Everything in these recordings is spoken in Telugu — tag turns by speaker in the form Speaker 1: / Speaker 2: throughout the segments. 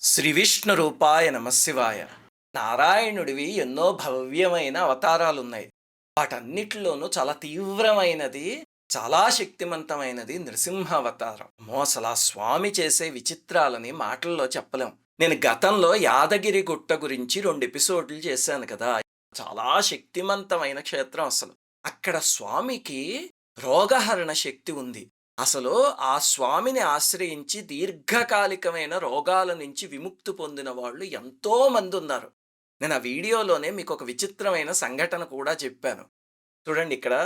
Speaker 1: శ్రీ విష్ణు రూపాయ నమశివాయ. నారాయణుడివి ఎన్నో భవ్యమైన అవతారాలున్నాయి. వాటన్నిటిలోనూ చాలా తీవ్రమైనది, చాలా శక్తిమంతమైనది నృసింహావతారం. అమ్మో! అసలా స్వామి చేసే విచిత్రాలని మాటల్లో చెప్పలేం. నేను గతంలో యాదగిరి గుట్ట గురించి 2 ఎపిసోడ్‌లు చేశాను కదా! చాలా శక్తిమంతమైన క్షేత్రం అసలు. అక్కడ స్వామికి రోగహరణ శక్తి ఉంది. అసలు ఆ స్వామిని ఆశ్రయించి దీర్ఘకాలికమైన రోగాల నుంచి విముక్తి పొందిన వాళ్ళు ఎంతో మందున్నారు. నేను ఆ వీడియోలోనే మీకొక విచిత్రమైన సంఘటన కూడా చెప్పాను. చూడండి ఇక్కడ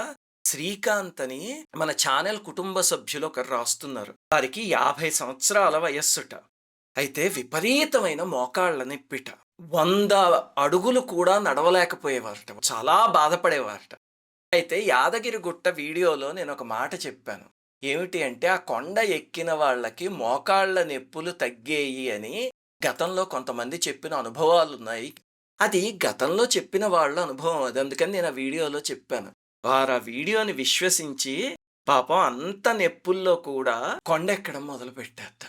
Speaker 1: శ్రీకాంత్ అని మన ఛానెల్ కుటుంబ సభ్యులు ఒకరు రాస్తున్నారు. వారికి 50 సంవత్సరాల వయస్సుట. అయితే విపరీతమైన మోకాళ్ళ నొప్పిట. 100 అడుగులు కూడా నడవలేకపోయేవారట. చాలా బాధపడేవారట. అయితే యాదగిరి గుట్ట వీడియోలో నేనొక మాట చెప్పాను. ఏమిటి అంటే, ఆ కొండ ఎక్కిన వాళ్ళకి మోకాళ్ళ నొప్పులు తగ్గేయి అని గతంలో కొంతమంది చెప్పిన అనుభవాలున్నాయి. అది గతంలో చెప్పిన వాళ్ళ అనుభవం అది. అందుకని నేను ఆ వీడియోలో చెప్పాను. వారు ఆ వీడియోని విశ్వసించి పాపం అంత నొప్పుల్లో కూడా కొండెక్కడం మొదలుపెట్టారట.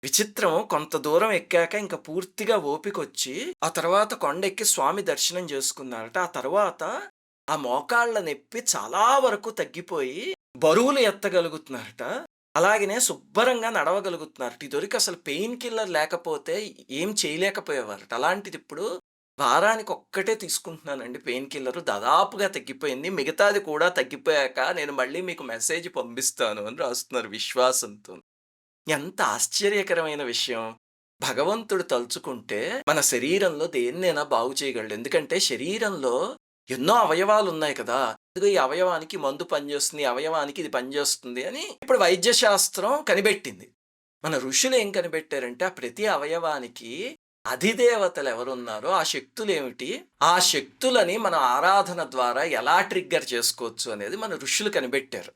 Speaker 1: విచిత్రం, కొంత దూరం ఎక్కాక ఇంక పూర్తిగా ఓపికొచ్చి ఆ తర్వాత కొండెక్కి స్వామి దర్శనం చేసుకున్నారట. ఆ తర్వాత ఆ మోకాళ్ళ నొప్పి చాలా వరకు తగ్గిపోయి బరువులు ఎత్తగలుగుతున్నారట. అలాగనే శుభ్రంగా నడవగలుగుతున్నారట. ఇదివరకు అసలు పెయిన్ కిల్లర్ లేకపోతే ఏం చేయలేకపోయేవారట. అలాంటిది ఇప్పుడు వారానికి ఒక్కటే తీసుకుంటున్నానండి పెయిన్ కిల్లర్. దాదాపుగా తగ్గిపోయింది. మిగతాది కూడా తగ్గిపోయాక నేను మళ్ళీ మీకు మెసేజ్ పంపిస్తాను అని రాస్తున్నారు విశ్వాసంతో. ఎంత ఆశ్చర్యకరమైన విషయం. భగవంతుడు తలుచుకుంటే మన శరీరంలో దేన్నైనా బాగు చేయగలడు. ఎందుకంటే శరీరంలో ఎన్నో అవయవాలున్నాయి కదా! ఇదిగో ఈ అవయవానికి మందు పనిచేస్తుంది, ఈ అవయవానికి ఇది పనిచేస్తుంది అని ఇప్పుడు వైద్య శాస్త్రం కనిపెట్టింది. మన ఋషులు ఏం కనిపెట్టారంటే, ఆ ప్రతి అవయవానికి అధిదేవతలు ఎవరున్నారో ఆ శక్తులేమిటి, ఆ శక్తులని మన ఆరాధన ద్వారా ఎలా ట్రిగ్గర్ చేసుకోవచ్చు అనేది మన ఋషులు కనిపెట్టారు.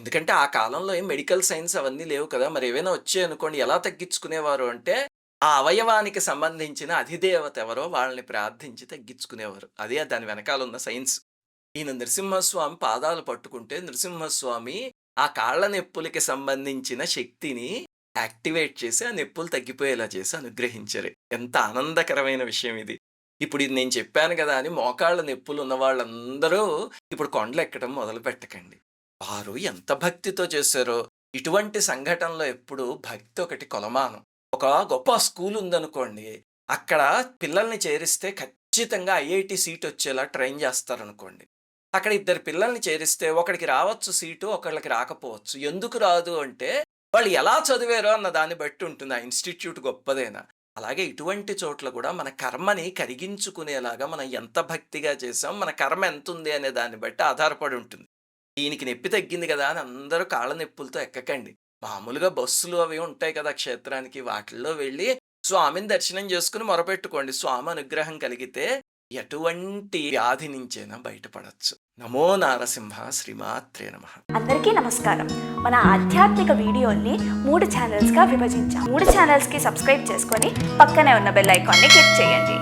Speaker 1: ఎందుకంటే ఆ కాలంలో ఏం మెడికల్ సైన్స్ అవన్నీ లేవు కదా! మరి ఏవైనా వచ్చాయనుకోండి ఎలా తగ్గించుకునేవారు అంటే, ఆ అవయవానికి సంబంధించిన అధిదేవత ఎవరో వాళ్ళని ప్రార్థించి తగ్గించుకునేవారు. అదే దాని వెనకాలున్న సైన్స్. ఈయన నృసింహస్వామి పాదాలు పట్టుకుంటే నృసింహస్వామి ఆ కాళ్ళ నొప్పులకి సంబంధించిన శక్తిని యాక్టివేట్ చేసి ఆ నొప్పులు తగ్గిపోయేలా చేసి అనుగ్రహించారు. ఎంత ఆనందకరమైన విషయం ఇది. ఇప్పుడు ఇది నేను చెప్పాను కదా అని మోకాళ్ళ నొప్పులు ఉన్న వాళ్ళందరూ ఇప్పుడు కొండలెక్కడం మొదలు పెట్టకండి. వారు ఎంత భక్తితో చేశారో. ఇటువంటి సంఘటనలో ఎప్పుడు భక్తి ఒకటి కొలమానం. ఒక గొప్ప స్కూల్ ఉందనుకోండి, అక్కడ పిల్లల్ని చేరిస్తే ఖచ్చితంగా ఐఐటీ సీట్ వచ్చేలా ట్రైన్ చేస్తారనుకోండి. అక్కడ 2 పిల్లల్ని చేరిస్తే ఒకడికి రావచ్చు సీటు, ఒకళ్ళకి రాకపోవచ్చు. ఎందుకు రాదు అంటే, వాళ్ళు ఎలా చదివారో అన్న దాన్ని బట్టి ఉంటుంది. ఆ ఇన్‌స్టిట్యూట్ గొప్పదేనా. అలాగే ఇటువంటి చోట్ల కూడా మన కర్మని కరిగించుకునేలాగా మనం ఎంత భక్తిగా చేసాం, మన కర్మ ఎంతుంది అనే దాన్ని బట్టి ఆధారపడి ఉంటుంది. దీనికి నొప్పి తగ్గింది కదా అని అందరూ కాళ్ళ నొప్పులతో ఎక్కకండి. మామూలుగా బస్సులు అవి ఉంటాయి కదా క్షేత్రానికి, వాటిల్లో వెళ్ళి స్వామిని దర్శనం చేసుకొని మొరపెట్టుకోండి. స్వామి అనుగ్రహం కలిగితే ఎటువంటి వ్యాధి నుంచైనా బయటపడొచ్చు. నమో నారసింహ. శ్రీమాత్రే నమః.
Speaker 2: అందరికీ నమస్కారం. మన ఆధ్యాత్మిక వీడియోల్ని 3 ఛానల్స్గా విభజించాం. 3 ఛానల్స్కి సబ్స్క్రైబ్ చేసుకొని పక్కనే ఉన్న బెల్ ఐకాన్ని క్లిక్ చేయండి.